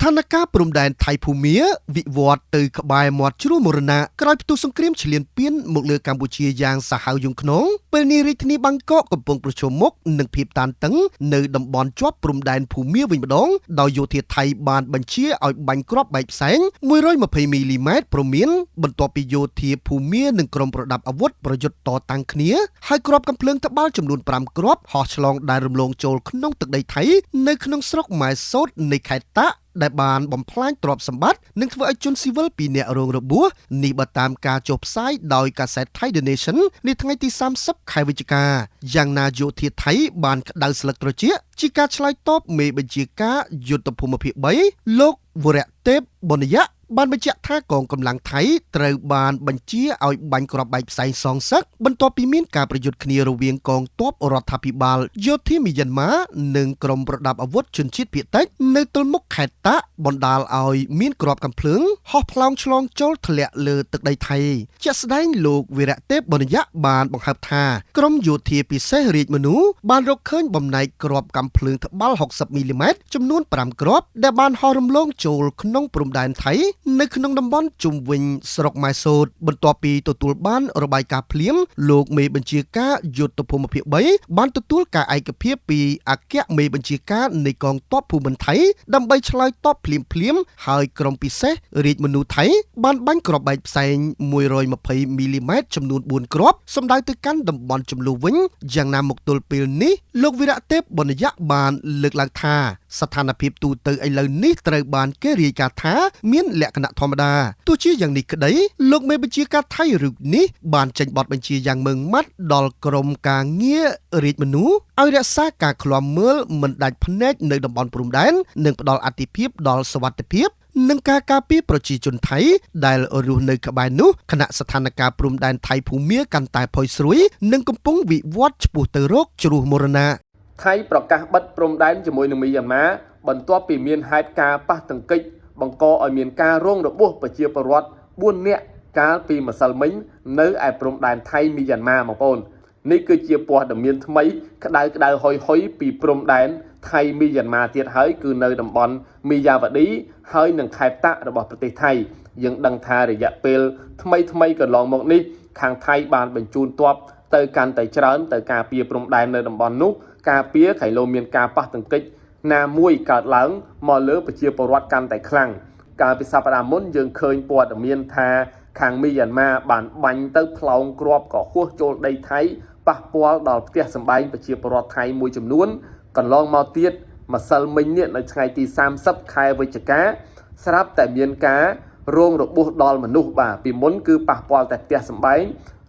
ถานการณ์ព្រំដែនថៃភូមាវិវត្តទៅក្បែរមាត់ជ្រោះមរណៈក្រោយផ្ទុះសង្គ្រាមឈ្លានពានមកលើកម្ពុជាយ៉ាងសាហាវយង់ក្នុងពេលនេះរាជធានីបាងកកកំពុងប្រឈមមុខនឹងភាពតានតឹងនៅតំបន់ជាប់ព្រំដែនភូមាវិញម្ដងដោយយោធាថៃបានបញ្ជាឲ្យបាញ់គ្រាប់បែកផ្សែង120មីលីម៉ែត្រព្រមានបន្ទាប់ពីយោធាភូមានិងក្រុមប្រដាប់អាវុធប្រយុទ្ធតតាំងគ្នាហើយគ្រាប់កាំភ្លើងត្បាល់ចំនួន5គ្រាប់ហោះឆ្លងដែនរំលងចូលក្នុងទឹកដីថៃនៅក្នុងស្រុកម៉ែសោតនៃខេត្តតាក់ដែលបានបំផ្លាញទ្រព្យសម្បត្តិនិងធ្វើឲ្យជនស៊ីវិល2នាក់រងរបួសនេះបើតាមការចុះផ្សាយដោយកាសែត Thai The Nation នាថ្ងៃទី30ខែវិច្ឆិកាយ៉ាងណាយោធាថៃបានក្តៅស្លឹកត្រចៀកជាការឆ្លើយតបមេបញ្ជាការយុទ្ធភូមិភាគ3លោកវរៈទេពបនយៈបានបញ្ជាក់ថាកងកម្លាំងថៃត្រូវបានបញ្ជាឲ្យបាញ់គ្រាប់បែកផ្សែងសងសឹកបន្ទាប់ពីមានការប្រយុទ្ធគ្នារវាងកងទ័ពរដ្ឋាភិបាលយោធាមីយ៉ាន់ម៉ានិងក្រុមប្រដាប់អាវុធជនជាតិភាគតិចនៅទល់មុខខេត្តតាក់បណ្ដាលឲ្យមានគ្រាប់កាំភ្លើងហោះផ្លោងឆ្លងចូលធ្លាក់លើទឹកដីថៃជាក់ស្ដែងលោកវីរៈទេពបនយៈបានបង្ហើបថាក្រុមយោធាពិសេសរាជមនុបានរកឃើញបំណែកគ្រាប់កាំភ្លើងត្បាល់60មីលីម៉ែត្រចំនួន5គ្រាប់ដែលបានហោះរំលងចូលក្នុងព្រំដែនថៃនៅក្នុងតំបន់ជុំវិញស្រុកម៉ែសោតបន្ទាប់ពីទទួលបានរបាយការណ៍ភ្លាមលោកមេបញ្ជាការយុទ្ធភូមិភាគ3បានទទួលការឯកភាពពីអគ្គមេបញ្ជាការនៃកងទ័ពភូមិន្ទថៃដើម្បីឆ្លើយតបភ្លាមហើយក្រុមពិសេសរាជមនុថៃបានបាញ់គ្រាប់បែកផ្សែង120មីលីម៉ែត្រចំនួន4គ្រាប់សម្ដៅទៅកាន់តំបន់ចំនួនវិញយ៉ាងណាមកទល់ពេលនេះលោកវីរៈទេពបនយៈបានលើកឡើងថាស្ថានភាពទូទៅឥឡូវនេះត្រូវបានគេរាយការណ៍ថាមានលក្ខណៈធម្មតាទោះជាយ៉ាងនេះក្តីលោកមេបញ្ជាការថៃរូបនេះបានចេញបទបញ្ជាយ៉ាងម៉ឺងម៉ាត់ដល់ក្រុមការងាររាជមនុឲ្យរក្សាការឃ្លាំមើលមិនដាច់ភ្នែកនៅតំបន់ព្រំដែននិងផ្ដល់អាទិភាពដល់សុវត្ថិភាពនិងការការពារប្រជាជនថៃដែលរស់នៅក្បែរនោះខណៈស្ថានភាពព្រំដែនថៃភូមាកាន់តែផុយស្រួយនិងកំពុងវិវត្តឆ្ពោះទៅរកជ្រោះមរណៈថៃប្រកាសបិទព្រំដែនជាមួយនឹងមីយ៉ាន់ម៉ាបន្ទាប់ពីមានហេតុការណ៍ប៉ះទង្គិចបង្កឲ្យមានការរងរបួសប្រជាពលរដ្ឋ4នាក់កាលពីម្សិលមិញនៅឯព្រំដែនថៃមីយ៉ាន់ម៉ាបងប្អូននេះគឺជាព័ត៌មានថ្មីក្តៅហុយពីព្រំដែនថៃមីយ៉ាន់ម៉ាទៀតហើយគឺនៅតំបន់មីយ៉ាវ៉ាឌីហើយនឹងខេត្តតាក់របស់ប្រទេសថៃយើងដឹងថារយៈពេលថ្មីកន្លងមកនេះខាងថៃបានបញ្ជូនទ័ពទៅកាន់តែច្រើនទៅការពារព្រំដែននៅតំបន់នោះការពារខៃឡូមានការប៉ះទង្គិចណាមួយកើតឡើងមកលើប្រជាពលរដ្ឋកាន់តែខ្លាំងកាលពីសប្តាហ៍មុនយើងឃើញព័ត៌មានថាខាងមីយ៉ាន់ម៉ាបានបាញ់ទៅផ្លោងគ្រាប់ក៏ហួសចូលដីថៃប៉ះពាល់ដល់ផ្ទះសម្បែងប្រជាពលរដ្ឋថៃមួយចំនួនកន្លងមកទៀតម្សិលមិញនេះនៅថ្ងៃទី30ខែវិច្ឆិកាស្រាប់តែមានការរងរបួសដល់មនុស្សបាទពីមុនគឺប៉ះពាល់តែផ្ទះសម្បែង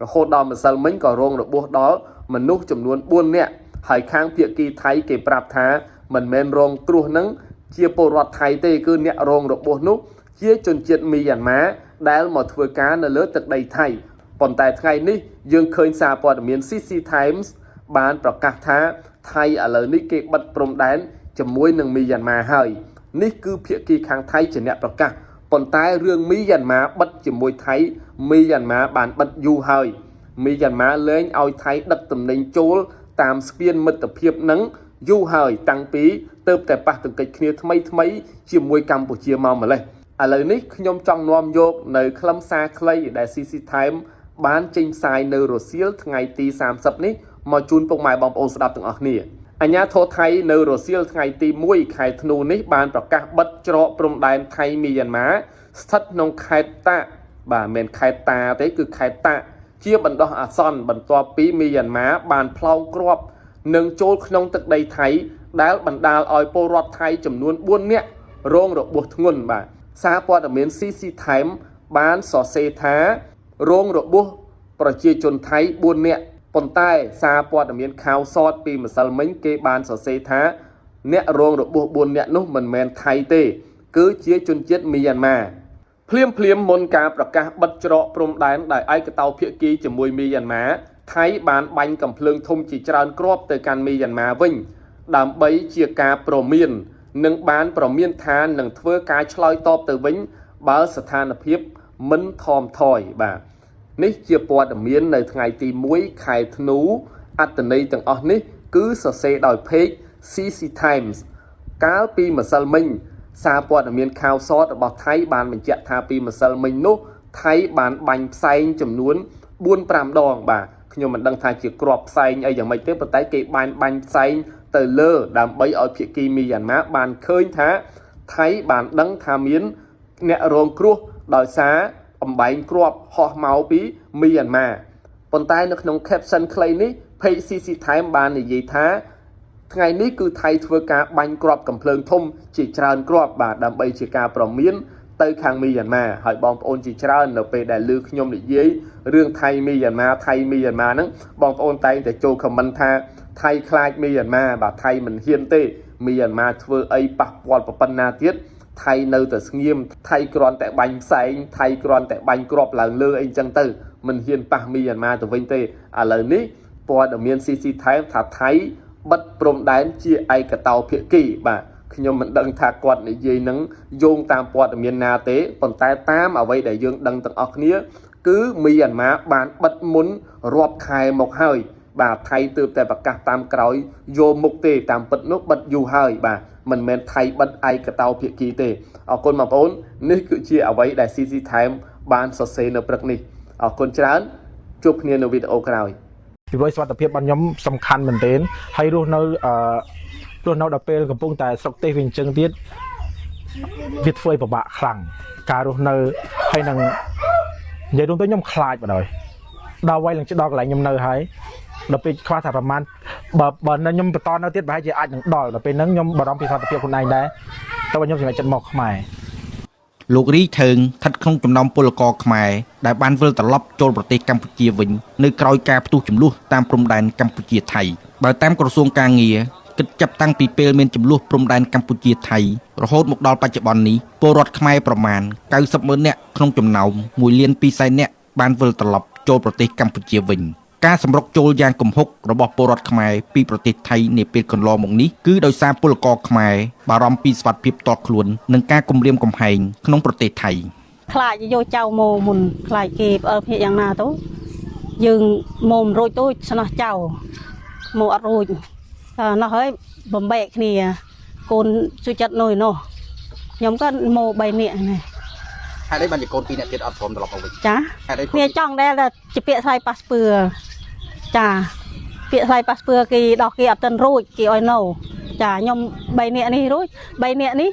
រហូតដល់ម្សិលមិញក៏រងរបួសដល់មនុស្សចំនួន4នាក់ហើយខាងភាគីថៃគេប្រាប់ថាមិនមែនរងគ្រោះនឹងជាពលរដ្ឋថៃទេគឺអ្នករងរបួសនោះជាជនជាតិមីយ៉ាន់ម៉ាដែលមកធ្វើការនៅលើទឹកដីថៃប៉ុន្តែថ្ងៃនេះយើងឃើញសារព័ត៌មាន CC Times បានប្រកាសថាថៃឥឡូវនេះគេបិទព្រំដែនជាមួយនឹងមីយ៉ាន់ម៉ាហើយនេះគឺភាគីខាងថៃជាអ្នកប្រកាសប៉ុន្តែរឿងមីយ៉ាន់ម៉ាបិទជាមួយថៃមីយ៉ាន់ម៉ាបានបិទយូរហើយមីយ៉ាន់ម៉ាលែងឲ្យថៃដឹកទំនិញចូលតាមស្ពានមិត្តភាពនឹងយូរហើយតាំងពីទៅតែប៉ះទង្គិចគ្នាថ្មីជាមួយកម្ពុជាមកម្លេះឥឡូវនេះខ្ញុំចង់នាំយកនៅខ្លឹមសារខ្លីដែល CC Time បានចេញផ្សាយនៅរសៀលថ្ងៃទី30នេះមកជូនពុកម៉ែបងប្អូនស្ដាប់ទាំងអស់គ្នាអាជ្ញាធរថៃនៅរសៀលថ្ងៃទី1ខែធ្នូនេះបានប្រកាសបិទច្រកព្រំដែនថៃមីយ៉ាន់ម៉ាស្ថិតក្នុងខេត្តតាបាទមិនមែនខេត្តតាទេគឺខេត្តតាជាបណ្ដោះអាសន្នបន្ទាប់ពីមីយ៉ាន់ម៉ាបានផ្លោងគ្រាប់នឹងចូលក្នុងទឹកដីថៃដែលបណ្ដាលឲ្យពលរដ្ឋថៃចំនួន4នាក់រងរបួសធ្ងន់បាទសារព័ត៌មាន CC Time បានសរសេរថារងរបួសប្រជាជនថៃ4នាក់ប៉ុន្តែសារព័ត៌មានข่าวសតពីម្សិលមិញគេបានសរសេរថាអ្នករងរបួស4នាក់នោះមិនមែនថៃទេគឺជាជនជាតិមីយ៉ាន់ម៉ាភ្លាមមុនការប្រកាសបិទច្រកព្រំដែនដោយឯកតោភាគីជាមួយមីយ៉ាន់ម៉ាថៃបានបាញ់កាំភ្លើងធំជាច្រើនគ្រាប់ទៅកាន់មីយ៉ាន់ម៉ាវិញដើម្បីជាការព្រមាននិងបានព្រមានថានឹងធ្វើការឆ្លើយតបទៅវិញបើស្ថានភាពមិនថមថយបាទនេះជាព័ត៌មាននៅថ្ងៃទី1ខែធ្នូអត្ថន័យទាំងអស់នេះគឺសរសេរដោយ page CC Times កាលពីម្សិលមិញ សារព័ត៌មានข่าวសតរបស់ថៃបានបញ្ជាក់ថាពីម្សិលមិញនោះថៃបានបាញ់ផ្សែងចំនួន 4-5 ដងបាទខ្ញុំមិនដឹងថាជាគ្រាប់ផ្សែងអីយ៉ាងម៉េចទេប៉ុន្តែគេបានបាញ់ផ្សែងទៅលើដើម្បីឲ្យភាគីមីយ៉ាន់ម៉ាបានឃើញថាថៃបានដឹងថាមានអ្នករងគ្រោះដោយសារអំបែងគ្រាប់ហោះមកពីមីយ៉ាន់ម៉ាប៉ុន្តែនៅក្នុង caption ខ្លីនេះ page CC Time បាននិយាយថាថ្ងៃនេះគឺថៃធ្វើការបាញ់គ្រាប់កំភ្លើងធំជាច្រើនគ្រាប់បាទដើម្បីជាការប្រមានទៅខាងមីយ៉ាន់ម៉ាហើយបងប្អូនជាច្រើននៅពេលដែលឮខ្ញុំនិយាយរឿងថៃមីយ៉ាន់ម៉ាហ្នឹងបងប្អូនតែងតែចូល comment ថាថៃខ្លាចមីយ៉ាន់ម៉ាបាទថៃមិនហ៊ានទេមីយ៉ាន់ម៉ាធ្វើអីប៉ះពាល់ប៉ុណ្ណាទៀតថៃនៅតែស្ងៀមថៃគ្រាន់តែបាញ់ផ្សែងថៃគ្រាន់តែបាញ់គ្រាប់ឡើងលើអីចឹងទៅមិនហ៊ានប៉ះមីយ៉ាន់ម៉ាទៅវិញទេឥឡូវនេះព័ត៌មាន CC Time ថាថៃបិទព្រំដែនជាឯកតោភាគីបាទខ្ញុំមិនដឹងថាគាត់និយាយនឹងយោងតាមព័ត៌មានណាទេប៉ុន្តែតាមអ្វីដែលយើងដឹងទាំងអស់គ្នាគឺមីយ៉ាន់ម៉ាបានបិទមុនរាប់ខែមកហើយបាទថៃទើបតែប្រកាសតាមក្រោយយកមុខទេតាមពិតនោះបិទយូរហើយបាទមិនមែនថៃបិទឯកតោភាគីទេអរគុណបងប្អូននេះគឺជាអ្វីដែល CC Time បានសរសេរនៅព្រឹកនេះអរគុណច្រើនជួបគ្នានៅវីដេអូក្រោយពីព្រោះសុខភាពរបស់ខ្ញុំសំខាន់មែនទែនហើយរស់នៅដល់ពេលកំពុងតែស្រុកទេសវិញអញ្ចឹងទៀតវាធ្វើឲ្យពិបាកខ្លាំងការរស់នៅហើយនឹងនិយាយរួមទៅខ្ញុំខ្លាចបណ្ដោយដល់វ័យឡើងដល់កន្លែងខ្ញុំនៅហើយដល់ពេលខ្វះថាប្រហែលបើខ្ញុំបន្តនៅទៀតប្រហែលជាអាចនឹងដល់ដល់ពេលហ្នឹងខ្ញុំបារម្ភពីសុខភាពខ្លួនឯងដែរតែខ្ញុំសម្រេចចិត្តមកខ្មែរលោករីថើងស្ថិតក្នុងចំណោមពលករខ្មែរដែលបានវិលត្រឡប់ចូលប្រទេសកម្ពុជាវិញនៅក្រោយការផ្ទុះជម្លោះតាមព្រំដែនកម្ពុជាថៃបើតាមក្រសួងការងារគិតចាប់តាំងពីពេលមានជម្លោះព្រំដែនកម្ពុជាថៃរហូតមកដល់បច្ចុប្បន្ននេះពលរដ្ឋខ្មែរប្រមាណ 90,000 នាក់ក្នុងចំណោម 1,200,000 នាក់បានវិលត្រឡប់ចូលប្រទេសកម្ពុជាវិញការសម្រុកចូលយ៉ាងគំហុករបស់ពលរដ្ឋខ្មែរពីប្រទេសថៃនាពេលកន្លងមកនេះគឺដោយសារពលករខ្មែរបារម្ភពីសុខភាពផ្ទាល់ខ្លួននិងការគំរាមកំហែងក្នុងប្រទេសថៃខ្លាចយកចៅមកមុនខ្លាចគេផ្អើលភ្នាក់យ៉ាងណាទៅយើងមករួចទៅស្នោះចៅមកអត់រួចនោះហើយបំបែកគ្នាកូនជួយចិត្តនោះនោះខ្ញុំក៏មក3នាក់នេះហេតុអីបានជាកូន2នាក់ទៀតអត់ព្រមត្រឡប់មកវិញចាគ្នាចង់ដែលជាពាក្យថ្លៃប៉ាសពឿចាពាក្យថ្លៃប៉ាសពឿគេដោះគេអត់ទាន់រួចគេឲ្យនៅចាខ្ញុំ3នាក់នេះរួច3នាក់នេះ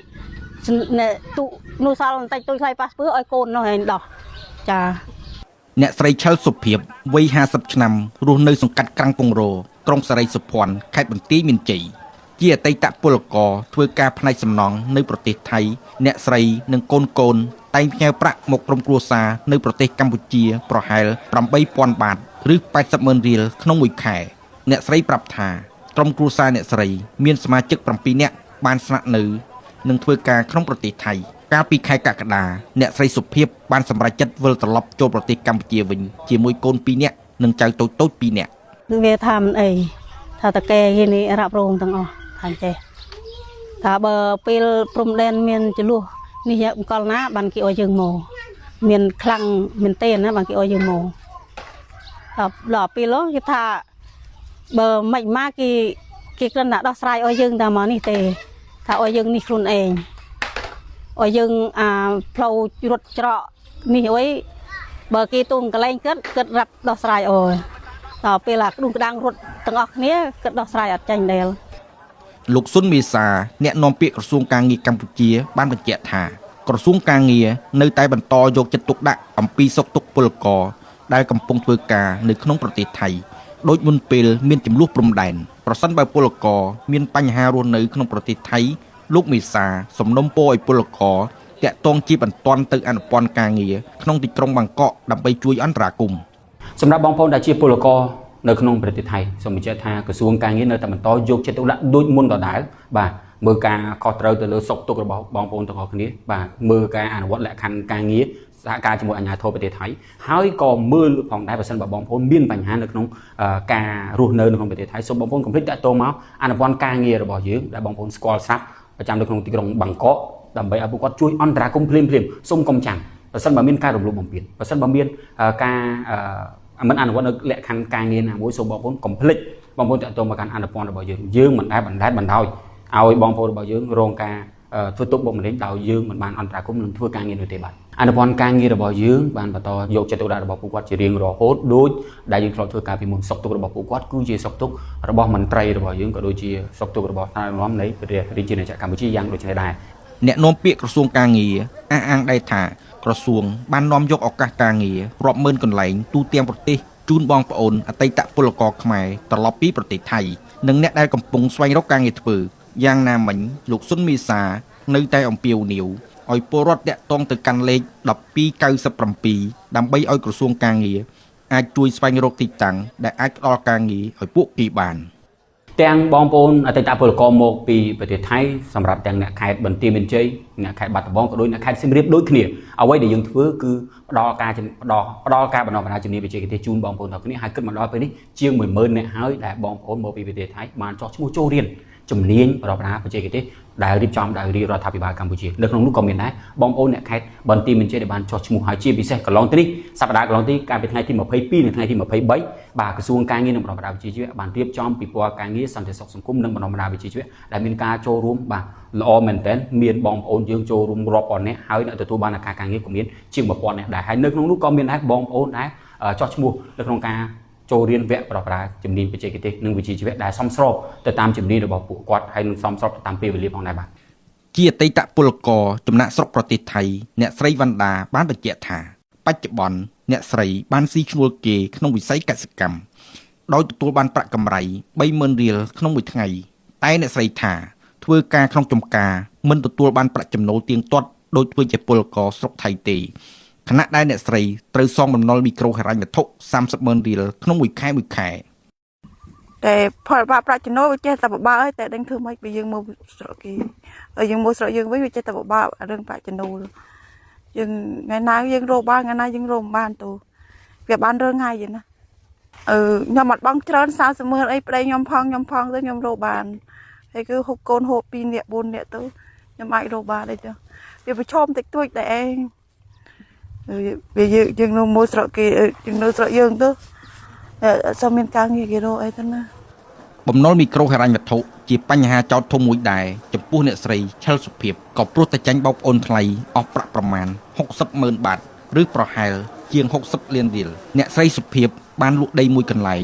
ទូនោះសល់បន្តិចទូថ្លៃប៉ាសពឿឲ្យកូននោះឯងដោះចាអ្នកស្រីឆិលសុភាពវ័យ50ឆ្នាំរស់នៅសង្កាត់ក្រាំងពងរក្រុងសារីសុភ័ណ្ឌខេត្តបន្ទាយមានជ័យជាអតីតពលករធ្វើការផ្នែកសំណង់នៅប្រទេសថៃអ្នកស្រីនិងកូនតែងផ្ញើប្រាក់មកក្រុមគ្រួសារនៅប្រទេសកម្ពុជាប្រហែល 8,000 បាតឬ 80,000 រៀលក្នុងមួយខែអ្នកស្រីប្រាប់ថាក្រុមគ្រួសារអ្នកស្រីមានសមាជិក 7 នាក់បានស្នាក់នៅនិងធ្វើការក្នុងប្រទេសថៃកាលពីខែកក្កដាអ្នកស្រីសុភាពបានសម្រេចចិត្តវិលត្រឡប់ចូលប្រទេសកម្ពុជាវិញជាមួយកូន 2 នាក់និងចៅតូចៗ 2 នាក់វាថាមិនអីថាតកែគេនេះរ៉ាប់រងទាំងអស់ថាចេះថាបើពេលព្រំដែនមានចលួសនេះអង្គលណាបានគេឲ្យយើងមកមានខ្លាំងមែនទេណាបានគេឲ្យយើងមកដល់ពេលគេថាបើមិនមកគេគ្រាន់តែដោះស្រាយឲ្យយើងតែមកនេះទេថាឲ្យយើងនេះខ្លួនឯងឲ្យយើងផ្លូវរត់ច្រកនេះអុយបើគេទូងកន្លែងគិតរ៉ាត់ដោះស្រាយអើយដល់ពេលក្ដុងក្ដាំងរត់ទាំងអស់គ្នាគិតដោះស្រាយអត់ចាញ់ដែរលោកស៊ុនមេសាអ្នកនាំពាក្យក្រសួងការងារកម្ពុជាបានបញ្ជាក់ថាក្រសួងការងារនៅតែបន្តយកចិត្តទុកដាក់អំពីសុខទុក្ខពលករដែលកំពុងធ្វើការនៅក្នុងប្រទេសថៃដោយមុនពេលមានចំនួនព្រំដែនប្រសិនបើពលករមានបញ្ហារស់នៅក្នុងប្រទេសថៃលោកមេសាសំណូមពរឲ្យពលករតាក់ទងជាបន្ទាន់ទៅអនុព័ន្ធការងារក្នុងទីក្រុងបាងកកដើម្បីជួយអន្តរាគមន៍សម្រាប់បងប្អូនដែលជាពលករនៅក្នុងប្រទេសថៃសូមបញ្ជាក់ថាក្រសួងការងារនៅតែបន្តយកចិត្តទុកដាក់ដូចមុនដដែលបាទមើលការខុសត្រូវទៅលើសុខទុក្ខរបស់បងប្អូនទាំងអស់គ្នាបាទមើលការអនុវត្តលក្ខខណ្ឌការងារសហការជាមួយអាជ្ញាធរប្រទេសថៃហើយក៏មើលផងដែរបើសិនបើបងប្អូនមានបញ្ហានៅក្នុងការរស់នៅក្នុងប្រទេសថៃសូមបងប្អូនកុំភ្លេចតាក់ទងមកអនុព័ន្ធការងាររបស់យើងដែលបងប្អូនស្គាល់ស្រាប់ប្រចាំនៅក្នុងទីក្រុងបាងកកដើម្បីឲ្យពួកគាត់ជួយអន្តរាគមន៍ភ្លាមសូមកុំចាំបើសិនបើមានការរំលោភបំពានបើសិនបើមានការមិនអនុវត្តនៅលក្ខខណ្ឌការងារណាមួយសូមបងប្អូនកុំភ្លេចបងប្អូនតាក់ទងមកកាន់អនុព័ន្ធរបស់យើងមិនដែលបណ្តែតបណ្ដោយឲ្យបងប្អូនរបស់យើងរងការ ធ្វើទុកបុកម្នេញដោយយើងមិនបានអន្តរាគមន៍នឹងធ្វើការងារនោះទេបាទអនុព័ន្ធការងាររបស់យើងបានបន្តយកចិត្តទុកដាក់របស់ពួកគាត់ជារៀងរហូតដូចដែលយើងធ្លាប់ធ្វើការពីមុនសុខទុក្ខរបស់ពួកគាត់គឺជាសុខទុក្ខរបស់មន្ត្រីរបស់យើងក៏ដូចជាសុខទុក្ខរបស់ថ្នាក់ដឹកនាំនៃប្រទេសរាជាណាចក្រកម្ពុជាយ៉ាងដូចនេះដែរ អ្នកនាំពាក្យក្រសួងការងារអះអាងដែរថាក្រសួងបាននាំយកឱកាសការងាររាប់ម៉ឺនកន្លែងទូទាំងប្រទេសជូនបងប្អូនអតីតពលករខ្មែរត្រឡប់ពីប្រទេសថៃនិងអ្នកដែលកំពុងស្វែងរកការងារធ្វើយ៉ាងណាមិញលោកស៊ុនមេសានៅតែអំពាវនាវឲ្យពលរដ្ឋតាក់ទងទៅកាន់លេខ1297ដើម្បីឲ្យក្រសួងការងារអាចជួយស្វែងរកទីតាំងដែលអាចផ្ដល់ការងារឲ្យពួកគេបាន ទាំងបងប្អូនអតីតពលករមកពីប្រទេសថៃសម្រាប់ទាំងអ្នកខេត្តបន្ទាយមានជ័យអ្នកខេត្តបាត់ដំបងក៏ដូចអ្នកខេត្តសៀមរាបដូចគ្នាអ្វីដែលយើងធ្វើគឺផ្ដល់ការបណ្ដុះបណ្ដាលជំនាញបច្ចេកទេសជូនបងប្អូនទាំងគ្នាហើយគិតមកដល់ពេលនេះជាង 10000 អ្នកហើយដែលបងប្អូនមកពីប្រទេសថៃបានចោះឈ្មោះចូលរៀនជំនាញបណ្ដុះបណ្ដាលបច្ចេកទេសដែលរៀបចំដោយរាជរដ្ឋាភិបាលកម្ពុជានៅក្នុងនោះក៏មានដែរបងប្អូនអ្នកខេត្តបន្ទាយមានជ័យដែលបានចោះឈ្មោះហើយជាពិសេសកន្លងទៅនេះសប្តាហ៍កន្លងទៅកាលពីថ្ងៃទី22និងថ្ងៃទី23បាទក្រសួងការងារនិងបណ្ដុះបណ្ដាលវិជ្ជាជីវៈបានរៀបចំពិព័រណ៍ការងារសន្តិសុខសង្គមនិងបណ្ដុះបណ្ដាលវិជ្ជាជីវៈដែលមានការចូលរួមបាទល្អមែនទែនមានបងប្អូនយើងចូលរួមរាប់ពាន់នាក់ហើយអ្នកទទួលបានឱកាសការងារក៏មានជាង 1000 នាក់ដែរហើយនៅក្នុងនោះក៏មានដែរបងប្អូនដែរចោះឈ្មោះនៅក្នុងការចូលរៀនវគ្គបណ្ដុះបណ្ដាលជំនាញបច្ចេកទេសនិងវិជ្ជាជីវៈដែលសមស្របទៅតាមជំនាញរបស់ពួកគាត់ហើយនឹងសមស្របទៅតាមពេលវេលាផងដែរបាទ ជាអតីតពលករចំណាក់ស្រុកប្រទេសថៃអ្នកស្រីវណ្ណដាបានបញ្ជាក់ថាបច្ចុប្បន្នអ្នកស្រីបានស៊ីឈ្នួលគេក្នុងវិស័យកសិកម្មដោយទទួលបានប្រាក់កម្រៃ 30000 រៀលក្នុងមួយថ្ងៃតែអ្នកស្រីថាធ្វើការក្នុងចំការមិនទទួលបានប្រាក់ចំណូលទៀងទាត់ដោយធ្វើជាពលករស្រុកថៃទេខណៈដែលអ្នកស្រីត្រូវសងបំណុលមីក្រូហិរញ្ញវត្ថុ 300,000 រៀលក្នុងមួយខែតែផលប្រាក់ចំណូលវាចេះតែពិបាកហើយតែដឹងធ្វើម៉េចបើយើងមកស្រុកគេយើងមកស្រុកយើងវិញវាចេះតែពិបាករឿងប្រាក់ចំណូលយើងថ្ងៃណាយើងរកបានថ្ងៃណាយើងរកមិនបានទៅវាបានរឿងហើយយីណាខ្ញុំអត់បងច្រើន30,000អីប្តីខ្ញុំផងទៅខ្ញុំរកបានហើយគឺហូបកូនហូប2នាក់4នាក់ទៅខ្ញុំអាចរកបានអីទៅវាប្រឈមតិចតួចតែឯងវាយើងនៅមកស្រុកគេយើងនៅស្រុកយើងទៅសូមមានការងារគេរកអីទៅណា បំណុលមីក្រូហិរញ្ញវត្ថុជាបញ្ហាចោទធំមួយដែរចំពោះអ្នកស្រីឆិលសុភាពក៏ព្រោះតែចាញ់បោកអូនថ្លៃអស់ប្រាក់ប្រមាណ 60,000 បាតឬប្រហែលជាង 60 លានរៀលអ្នកស្រីសុភាពបានលក់ដីមួយកន្លែង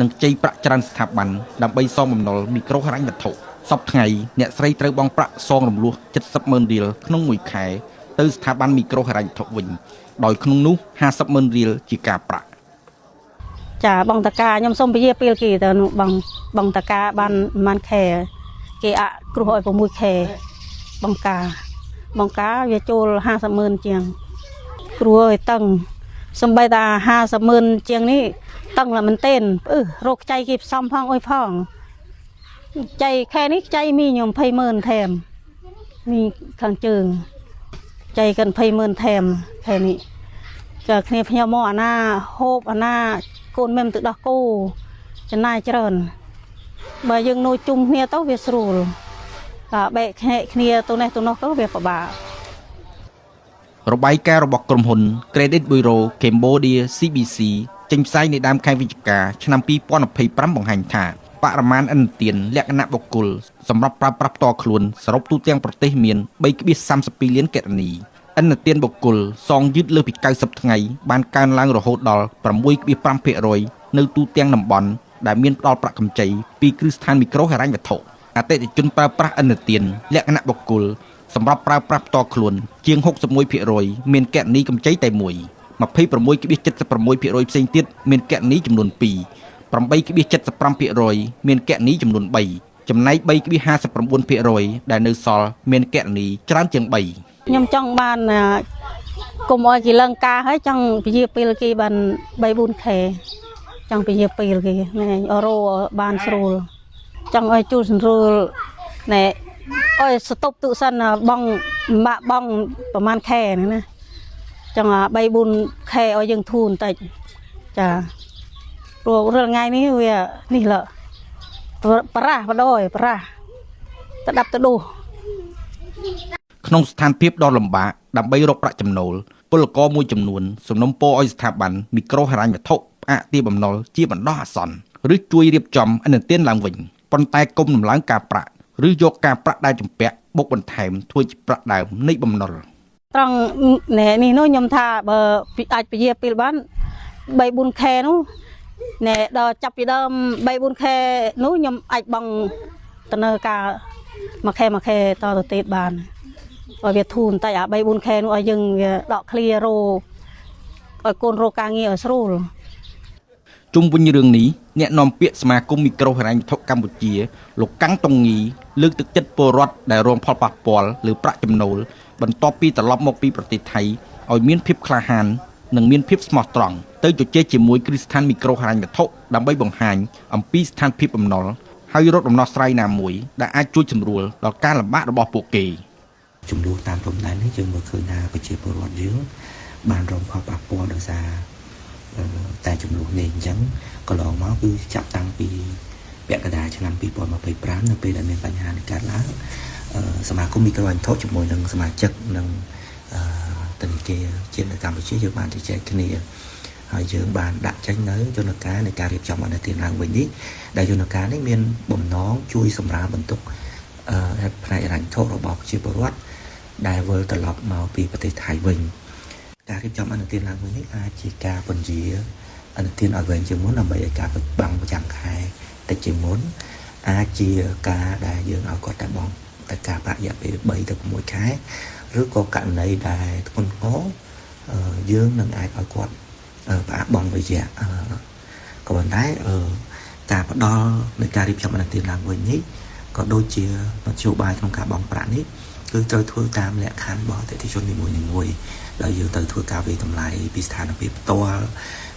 និងខ្ចីប្រាក់ច្រើនស្ថាប័នដើម្បីសងបំណុលមីក្រូហិរញ្ញវត្ថុសប្តាហ៍ថ្ងៃអ្នកស្រីត្រូវបង់ប្រាក់សងរំលោះ 70,000 រៀលក្នុងមួយខែទៅស្ថាប័នមីក្រូហិរញ្ញវត្ថុវិញដោយក្នុងនោះ 50,000 រៀលជាការប្រាក់ ចាបងតកាខ្ញុំសូមពជាពេលគេទៅបងតកាបានខែគេអគ្រោះឲ្យ6ខែបងកាវាចូល 50,000 ជាងគ្រោះឲ្យតឹងសំបីតា 50,000 ជាងនេះតឹងlàមែនទែនរកខ្ចីគេផ្សំផងអុយផងខ្ចីខែនេះខ្ចីមីខ្ញុំ 20,000 ថែមមីខាងជើងខ្ចីกัน 20,000 ថែមខែនេះចាគ្នាខ្ញុំមកអាណាហូបអាណាកូនមេមទឹកដោះគោចំណាយច្រើនបើយើងនៅជុំគ្នាទៅវាស្រួលតែបែកគ្នាទៅនេះទៅនោះទៅវាពិបាករបាយការណ៍របស់ក្រុមហ៊ុន Credit Bureau Cambodia CBC ចេញផ្សាយនៅដើមខែវិច្ឆិកាឆ្នាំ 2025 បង្ហាញថាបរិមាណឥណទានលក្ខណៈបុគ្គលសម្រាប់ប្រើប្រាស់ផ្ទាល់ខ្លួនសរុបទូទាំងប្រទេសមាន 3.32 លានគណនីឥណទានបុគ្គលសងយឺតលើសពី90ថ្ងៃបានកើនឡើងរហូតដល់ 6.5% នៅទូទាំងតំបន់ដែលមានផ្ដល់ប្រាក់កម្ចីពីគ្រឹះស្ថានមីក្រូហិរញ្ញវត្ថុអតិថិជនប្រើប្រាស់ឥណទានលក្ខណៈបុគ្គលសម្រាប់ប្រើប្រាស់ផ្ទាល់ខ្លួនជាង 61% មានគណនីកម្ចីតែមួយ 26.76% ផ្សេងទៀតមានគណនីចំនួន2 8.75% មានគណនីចំនួន3ចំណែក 3.59% ដែលនៅសល់មានគណនីច្រើនជាង3ខ្ញុំចង់បានកុំឲ្យគេឡើងការហើយចង់ពជាពេលគេបាន 3-4 ខែចង់ពជាពេលគេណែអរោបានស្រួលចង់ឲ្យជួលស្រួលណែឲ្យស្តុបទុសិនបងម៉ាក់បងប្រហែលខែហ្នឹងណាចង់ 3-4 ខែឲ្យយើងធូរបន្តិចចាព្រោះរាល់ថ្ងៃនេះវានេះលប្រាស់បដ ប្រាស់ទៅដាប់ទៅដួស ក្នុងស្ថានភាពដ៏លំបាកដើម្បីរកប្រាក់ចំណូលពលករមួយចំនួនសំណូមពរឲ្យស្ថាប័នមីក្រូហិរញ្ញវត្ថុផ្អាកទារបំណុលជាបណ្ដោះអាសន្នឬជួយរៀបចំឥណទានឡើងវិញប៉ុន្តែគុំដំឡើងការប្រាក់ ឬយកការប្រាក់ដែលចម្ពាក់បុកបន្ថែមធ្វើជាប្រាក់ដើមនៃបំណុល ត្រង់នេះនោះខ្ញុំថាបើអាចពជាពេលបាន 3-4 ខែនោះណែដល់ចាប់ពីដើម 3-4 ខែនោះខ្ញុំអាចបង់ទៅនៅការមួយខែតទៅទៀតបានឲ្យវាធូរបន្តិចអា 3-4 ខែនោះឲ្យយើងវាដកឃ្លៀរោឲ្យកូនរកការងារឲ្យស្រួល ជុំវិញរឿងនេះអ្នកនាំពាក្យសមាគមមីក្រូហិរញ្ញវត្ថុកម្ពុជាលោកកាំងតុងងីលើកទឹកចិត្តពលរដ្ឋដែលរងផលប៉ះពាល់លើប្រាក់ចំណូលបន្ទាប់ពីត្រឡប់មកពីប្រទេសថៃឲ្យមានភាពក្លាហាននិងមានភាពស្មោះត្រង់ទៅជជែកជាមួយគ្រឹះស្ថានមីក្រូហិរញ្ញវត្ថុដើម្បីបង្ហាញអំពីស្ថានភាពបំណុលហើយរកដំណោះស្រាយណាមួយដែលអាចជួយជំរុញដល់ការលំបាករបស់ពួកគេ ចំនួនតាមព្រំដែននេះយើងមើលឃើញថាប្រជាពលរដ្ឋយើងបានរងផលប៉ះពាល់ដោយសារតែចំនួននេះអញ្ចឹងកន្លងមកគឺចាប់តាំងពីពាក់កណ្ដាលឆ្នាំ 2025 នៅពេលដែលមានបញ្ហានេះកើតឡើងសមាគមមីក្រូហិរញ្ញវត្ថុជាមួយនឹងសមាជិកនិងធនាគារជាតិនៅកម្ពុជាយើងបានជជែកគ្នាហើយយើងបានដាក់ចេញនៅយន្តការនៃការរៀបចំអនុទានឡើងវិញនេះដែលយន្តការនេះមានបំណងជួយសម្រាលបន្ទុកផ្នែកហិរញ្ញវត្ថុរបស់ប្រជាពលរដ្ឋដែលវិលត្រឡប់មកពីប្រទេសថៃវិញការរៀបចំអនុទានឡើងវិញនេះអាចជាការពន្យាអនុទានឲ្យវែងជាងមុនដើម្បីឲ្យការបាំងប្រចាំខែតិចជាងមុនអាចជាការដែលយើងឲ្យគាត់តែបង់តែការប្រាក់រយៈពេល 3 ទៅ 6 ខែឬក៏ករណីដែលធ្ងន់ធ្ងរយើងនឹងអាចឲ្យគាត់ផ្អាកបង់វិជ្ជាក៏ប៉ុន្តែការផ្ដល់នៃការរៀបចំអនុទានឡើងវិញនេះក៏ដូចជាមធ្យោបាយក្នុងការបង់ប្រាក់នេះគឺត្រូវធ្វើតាមលក្ខខណ្ឌរបស់អតិថិជននីមួយៗដោយយើងត្រូវធ្វើការវិយតម្លៃពីស្ថានភាពផ្ទាល់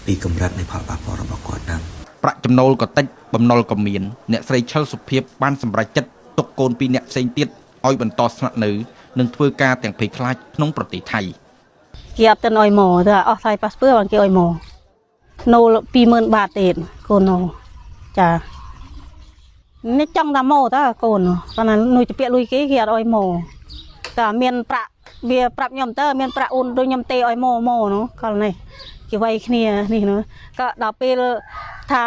ពីកម្រិតនៃផលប៉ះពាល់របស់គាត់ហ្នឹង ប្រាក់ចំណូលក៏តិចបំណុលក៏មានអ្នកស្រីឆិលសុភាពបានសម្រេចចិត្តទុកកូនពីរអ្នកផ្សេងទៀតឲ្យបន្តស្នាក់នៅនិងធ្វើការទាំងភ័យខ្លាចក្នុងប្រទេសថៃ គេអត់ទៅឲ្យមកទៅអស់ថ្លៃប៉ាសពើបានគេឲ្យមកនូល 20,000 បាតទៀតកូននោះចានេះចង់តែមកតើកូនប៉ុន្តែនួយទៅពាក់លុយគេអត់ឲ្យមកតែមានប្រាក់វាប្រាប់ខ្ញុំទៅមានប្រាក់អូនដូចខ្ញុំទេឲ្យមកនោះកលនេះគេវាយគ្នានេះនោះក៏ដល់ពេលថា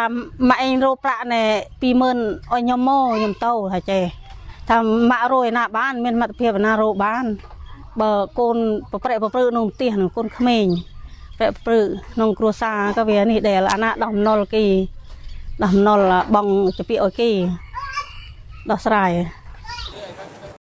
ម៉ាក់ឯងរោប្រាក់ណែ 20,000 ឲ្យខ្ញុំមកខ្ញុំទៅថាចេះថាម៉ាក់រោឯណាបានមានសមត្ថភាពណារោបានបើកូនប្រព្រឹត្តប្រព្រឹត្តក្នុងផ្ទះនឹងកូនក្មេងប្រព្រឹត្តក្នុងគ្រួសារក៏វានេះដែលអាណាដំណុលគេដំណុលបងចពីឲ្យគេដោះស្រាយ